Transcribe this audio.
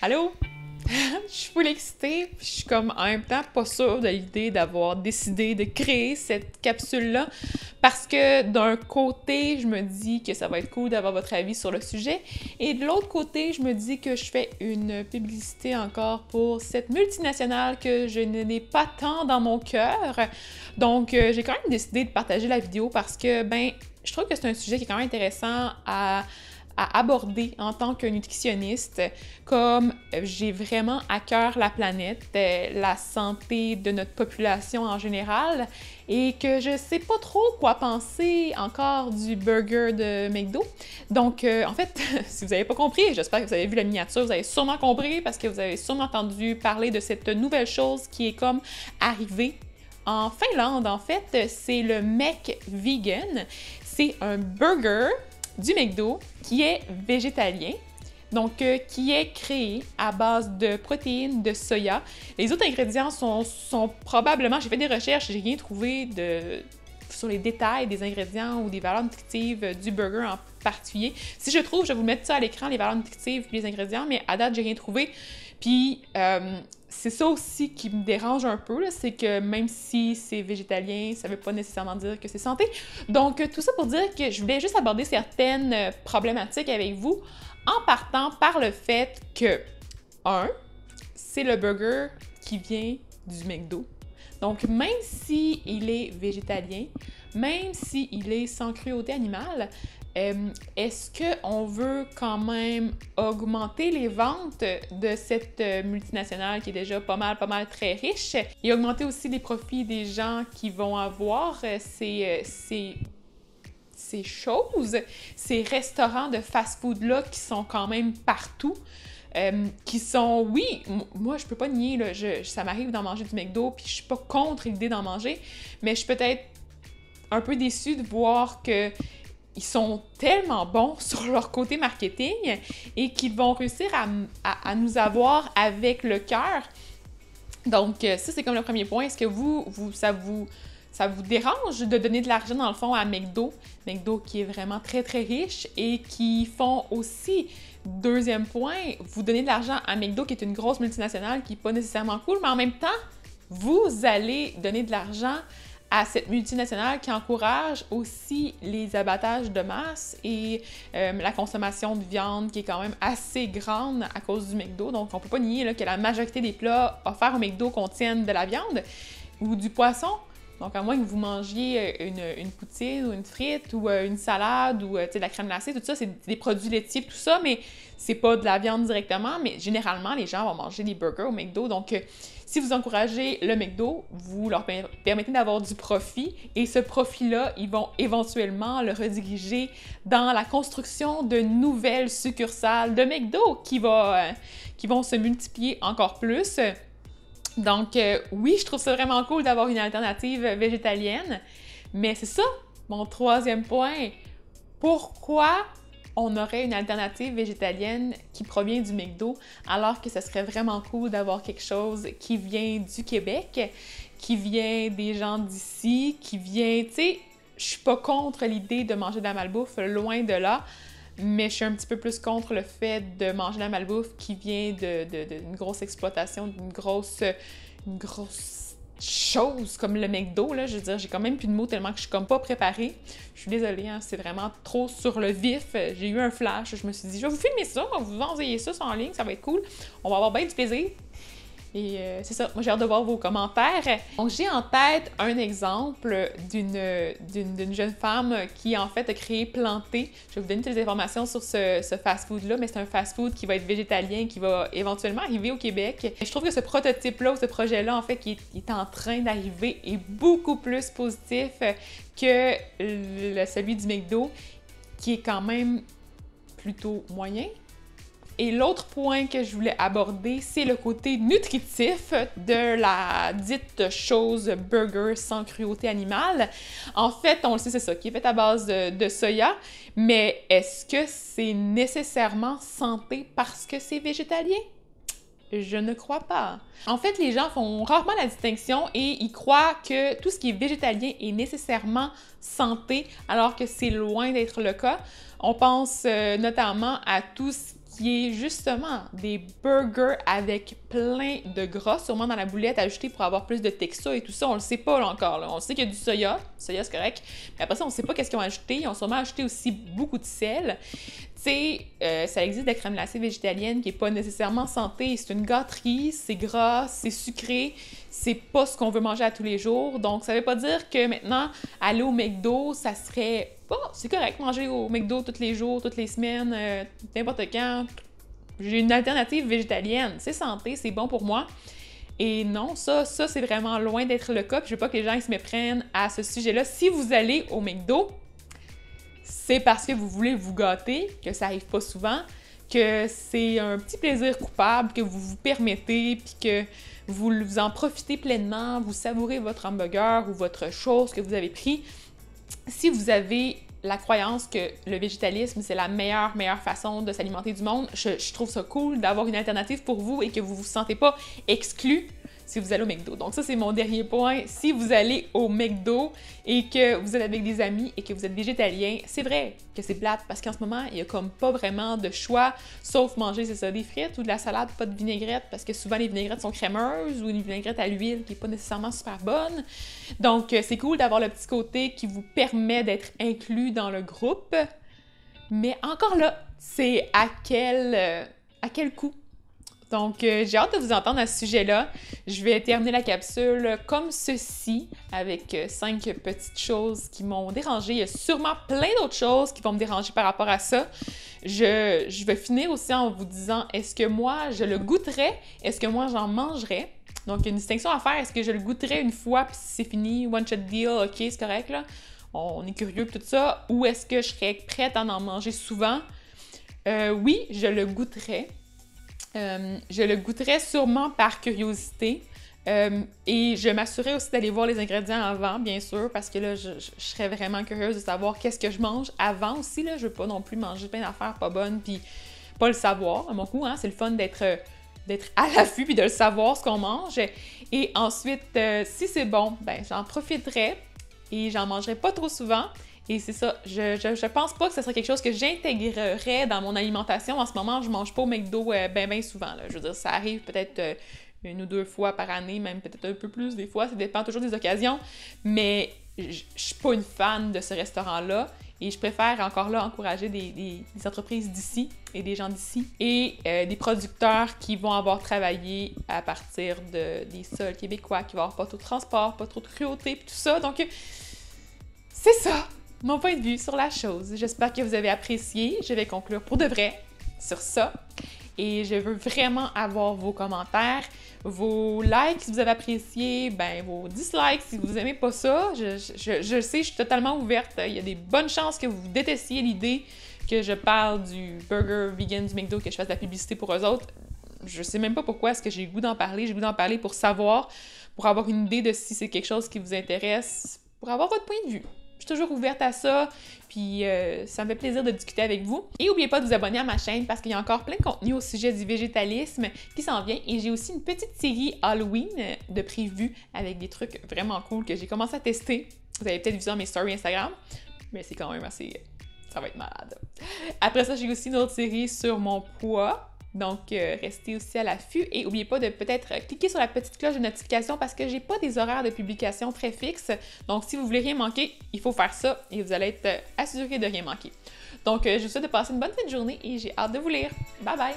Allô? Je suis full excitée, puis je suis comme en même temps pas sûre de l'idée d'avoir décidé de créer cette capsule-là parce que d'un côté, je me dis que ça va être cool d'avoir votre avis sur le sujet et de l'autre côté, je me dis que je fais une publicité encore pour cette multinationale que je n'ai pas tant dans mon cœur. Donc, j'ai quand même décidé de partager la vidéo parce que, je trouve que c'est un sujet qui est quand même intéressant à aborder en tant que nutritionniste, comme j'ai vraiment à cœur la planète, la santé de notre population en général, et que je sais pas trop quoi penser encore du burger de McDo. Donc, en fait, si vous n'avez pas compris, j'espère que vous avez vu la miniature, vous avez sûrement compris parce que vous avez sûrement entendu parler de cette nouvelle chose qui est comme arrivée en Finlande. En fait, c'est le McVegan. C'est un burger du McDo qui est végétalien, donc qui est créé à base de protéines de soya. Les autres ingrédients sont probablement, j'ai fait des recherches, j'ai rien trouvé sur les détails des ingrédients ou des valeurs nutritives du burger en particulier. Si je trouve, je vais vous mettre ça à l'écran, les valeurs nutritives et les ingrédients, mais à date, j'ai rien trouvé. Puis, c'est ça aussi qui me dérange un peu, c'est que même si c'est végétalien, ça veut pas nécessairement dire que c'est santé. Donc, tout ça pour dire que je voulais juste aborder certaines problématiques avec vous en partant par le fait que, c'est le burger qui vient du McDo. Donc, même s'il est végétalien, même s'il est sans cruauté animale, est-ce qu'on veut quand même augmenter les ventes de cette multinationale qui est déjà pas mal très riche et augmenter aussi les profits des gens qui vont avoir ces choses, ces restaurants de fast-food-là qui sont quand même partout? Qui sont, oui, moi je peux pas nier, là, ça m'arrive d'en manger du McDo, puis je suis pas contre l'idée d'en manger, mais je suis peut-être un peu déçue de voir que ils sont tellement bons sur leur côté marketing et qu'ils vont réussir à nous avoir avec le cœur. Donc, ça, c'est comme le premier point. Est-ce que ça vous dérange de donner de l'argent, dans le fond, à McDo? McDo qui est vraiment très riche et qui font aussi, deuxième point, vous donnez de l'argent à McDo qui est une grosse multinationale qui n'est pas nécessairement cool, mais en même temps, vous allez donner de l'argent à cette multinationale qui encourage aussi les abattages de masse et la consommation de viande qui est quand même assez grande à cause du McDo. Donc, on peut pas nier là, que la majorité des plats offerts au McDo contiennent de la viande ou du poisson. Donc, à moins que vous mangiez une poutine ou une frite ou une salade ou de la crème glacée, tout ça, c'est des produits laitiers, tout ça, mais c'est pas de la viande directement. Mais généralement, les gens vont manger des burgers au McDo. Donc, si vous encouragez le McDo, vous leur permettez d'avoir du profit et ce profit-là, ils vont éventuellement le rediriger dans la construction de nouvelles succursales de McDo qui vont se multiplier encore plus. Donc, oui, je trouve ça vraiment cool d'avoir une alternative végétalienne, mais c'est ça, mon troisième point. Pourquoi on aurait une alternative végétalienne qui provient du McDo, alors que ce serait vraiment cool d'avoir quelque chose qui vient du Québec, qui vient des gens d'ici, qui vient, tu sais, je suis pas contre l'idée de manger de la malbouffe, loin de là, mais je suis un petit peu plus contre le fait de manger de la malbouffe qui vient d'une grosse exploitation, d'une grosse chose comme le McDo, là. Je veux dire, j'ai quand même plus de mots tellement que je suis comme pas préparée. Je suis désolée, hein, c'est vraiment trop sur le vif. J'ai eu un flash, je me suis dit, je vais vous filmer ça, on va vous envoyer ça en ligne, ça va être cool. On va avoir bien du plaisir. Et c'est ça, moi j'ai hâte de voir vos commentaires. Donc j'ai en tête un exemple d'une jeune femme qui en fait a créé Planté. Je vais vous donner toutes les informations sur ce fast-food-là, mais c'est un fast-food qui va être végétalien, qui va éventuellement arriver au Québec. Et je trouve que ce prototype-là ou ce projet-là, en fait, qui est en train d'arriver est beaucoup plus positif que celui du McDo, qui est quand même plutôt moyen. Et l'autre point que je voulais aborder, c'est le côté nutritif de la dite chose burger sans cruauté animale. En fait, on le sait, c'est ça, qui est fait à base de soya, mais est-ce que c'est nécessairement santé parce que c'est végétalien? Je ne crois pas. En fait, les gens font rarement la distinction et ils croient que tout ce qui est végétalien est nécessairement santé, alors que c'est loin d'être le cas. On pense notamment à tout ce qui est justement des burgers avec plein de gras, sûrement dans la boulette ajouté pour avoir plus de texture et tout ça. On le sait pas là, encore. Là. On sait qu'il y a du soya. Soya, c'est correct. Mais après ça, on sait pas qu'est-ce qu'ils ont ajouté. Ils ont sûrement ajouté aussi beaucoup de sel. Tu sais, ça existe de la crème glacée végétalienne qui est pas nécessairement santé. C'est une gâterie, c'est gras, c'est sucré. C'est pas ce qu'on veut manger à tous les jours. Donc, ça veut pas dire que maintenant, aller au McDo, ça serait... Bon, c'est correct, manger au McDo tous les jours, toutes les semaines, n'importe quand. J'ai une alternative végétalienne. C'est santé, c'est bon pour moi. Et non, ça c'est vraiment loin d'être le cas. Puis je veux pas que les gens ils se méprennent à ce sujet-là. Si vous allez au McDo, c'est parce que vous voulez vous gâter, que ça arrive pas souvent, que c'est un petit plaisir coupable que vous vous permettez, puis que vous en profitez pleinement, vous savourez votre hamburger ou votre chose que vous avez pris. Si vous avez la croyance que le végétalisme, c'est la meilleure façon de s'alimenter du monde, je trouve ça cool d'avoir une alternative pour vous et que vous ne vous sentez pas exclu si vous allez au McDo. Donc ça, c'est mon dernier point. Si vous allez au McDo et que vous êtes avec des amis et que vous êtes végétalien, c'est vrai que c'est plate parce qu'en ce moment, il y a comme pas vraiment de choix, sauf manger, c'est ça, des frites ou de la salade, pas de vinaigrette, parce que souvent les vinaigrettes sont crémeuses ou une vinaigrette à l'huile qui est pas nécessairement super bonne. Donc c'est cool d'avoir le petit côté qui vous permet d'être inclus dans le groupe. Mais encore là, c'est à quel coût? Donc, j'ai hâte de vous entendre à ce sujet-là. Je vais terminer la capsule comme ceci, avec 5 petites choses qui m'ont dérangée. Il y a sûrement plein d'autres choses qui vont me déranger par rapport à ça. Je vais finir aussi en vous disant, est-ce que moi, je le goûterais? Est-ce que moi, j'en mangerais? Donc, il y a une distinction à faire. Est-ce que je le goûterais une fois, puis c'est fini, one-shot deal, ok, c'est correct, là? On est curieux, tout ça. Ou est-ce que je serais prête à en manger souvent? Oui, je le goûterais. Je le goûterais sûrement par curiosité et je m'assurerais aussi d'aller voir les ingrédients avant, bien sûr, parce que là, je serais vraiment curieuse de savoir qu'est-ce que je mange avant aussi. Là. Je veux pas non plus manger plein d'affaires pas bonnes puis pas le savoir. À mon coup, hein, c'est le fun d'être à l'affût puis de le savoir ce qu'on mange. Et ensuite, si c'est bon, ben j'en profiterai et j'en mangerai pas trop souvent. Et c'est ça, je pense pas que ce serait quelque chose que j'intégrerais dans mon alimentation. En ce moment, je mange pas au McDo ben souvent. Là. Je veux dire, ça arrive peut-être une ou deux fois par année, même peut-être un peu plus des fois, ça dépend toujours des occasions. Mais je suis pas une fan de ce restaurant-là. Et je préfère encore là encourager des entreprises d'ici et des gens d'ici et des producteurs qui vont avoir travaillé à partir des sols québécois, qui vont avoir pas trop de transport, pas trop de cruauté, puis tout ça. Donc, c'est ça! Mon point de vue sur la chose. J'espère que vous avez apprécié. Je vais conclure pour de vrai sur ça. Et je veux vraiment avoir vos commentaires, vos likes si vous avez apprécié, ben vos dislikes si vous aimez pas ça. Je sais, je suis totalement ouverte. Il y a des bonnes chances que vous détestiez l'idée que je parle du burger vegan du McDo, que je fasse de la publicité pour eux autres. Je sais même pas pourquoi est-ce que j'ai le goût d'en parler. J'ai le goût d'en parler pour savoir, pour avoir une idée de si c'est quelque chose qui vous intéresse, pour avoir votre point de vue. Je suis toujours ouverte à ça, puis ça me fait plaisir de discuter avec vous. Et n'oubliez pas de vous abonner à ma chaîne parce qu'il y a encore plein de contenu au sujet du végétalisme qui s'en vient. Et j'ai aussi une petite série Halloween de prévues avec des trucs vraiment cool que j'ai commencé à tester. Vous avez peut-être vu ça dans mes stories Instagram, mais c'est quand même assez... ça va être malade. Après ça, j'ai aussi une autre série sur mon poids. Donc, restez aussi à l'affût et n'oubliez pas de peut-être cliquer sur la petite cloche de notification parce que j'ai pas des horaires de publication très fixes. Donc, si vous voulez rien manquer, il faut faire ça et vous allez être assuré de rien manquer. Donc, je vous souhaite de passer une bonne fin de journée et j'ai hâte de vous lire. Bye bye!